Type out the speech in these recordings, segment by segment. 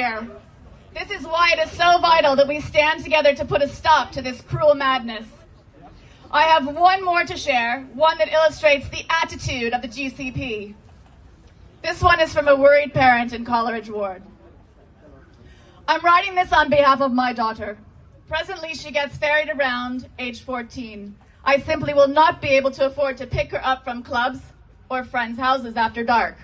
here. This is why it is so vital that we stand together to put a stop to this cruel madness. I have one more to share, one that illustrates the attitude of the DCP. This one is from a worried parent in Coleridge Ward. I'm writing this on behalf of my daughter. Presently, she gets ferried around age 14. I simply will not be able to afford to pick her up from clubs or friends' houses after dark.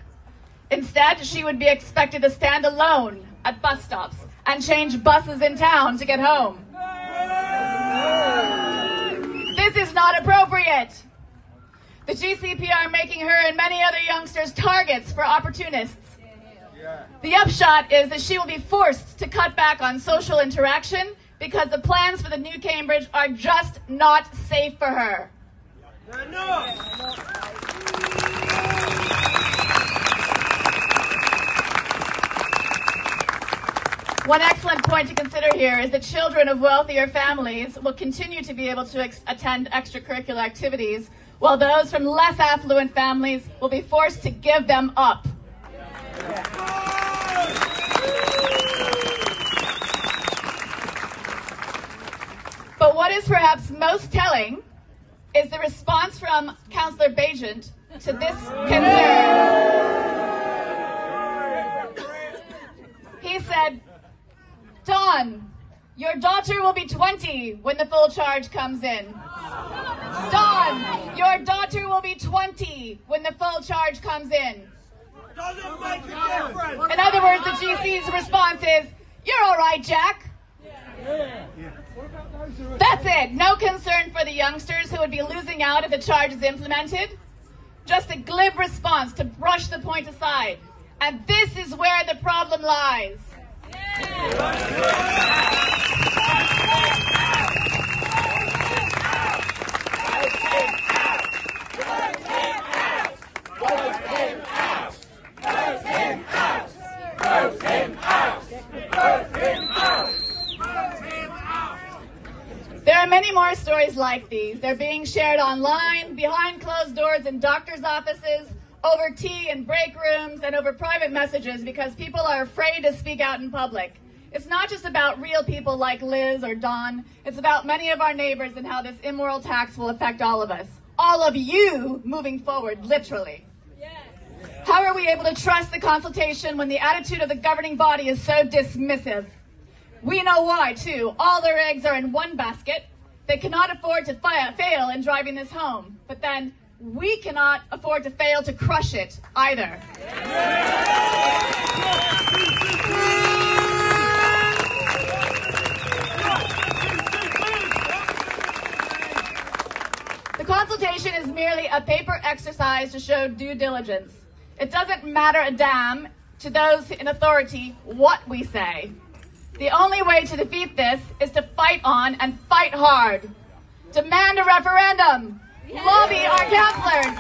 Instead, she would be expected to stand alone at bus stops and change buses in town to get home. This is not appropriate. The GCP are making her and many other youngsters targets for opportunists. The upshot is that she will be forced to cut back on social interaction because the plans for the new Cambridge are just not safe for her. One excellent point to consider here is that children of wealthier families will continue to be able to attend extracurricular activities, while those from less affluent families will be forced to give them up. But what is perhaps most telling is the response from Councillor Bajent to this concern. He said, "Dawn, your daughter will be 20 when the full charge comes in. Dawn, your daughter will be 20 when the full charge comes in." Doesn't make a difference. In other words, the GC's response is, "You're all right, Jack." That's it. No concern for the youngsters who would be losing out if the charge is implemented. Just a glib response to brush the point aside. And this is where the problem lies. There are many more stories like these. They're being shared online, behind closed doors in doctors' offices, over tea in break rooms, and over private messages because people are afraid to speak out in public. It's not just about real people like Liz or Dawn. It's about many of our neighbors and how this immoral tax will affect all of us. All of you moving forward, literally. How are we able to trust the consultation when the attitude of the governing body is so dismissive? We know why, too. All their eggs are in one basket. They cannot afford to fail in driving this home. But then we cannot afford to fail to crush it either. The consultation is merely a paper exercise to show due diligence. It doesn't matter a damn to those in authority what we say. The only way to defeat this is to fight on and fight hard. Demand a referendum. Lobby our councillors.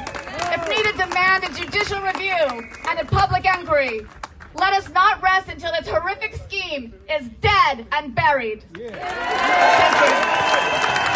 If needed, demand a judicial review and a public inquiry. Let us not rest until this horrific scheme is dead and buried. Thank you.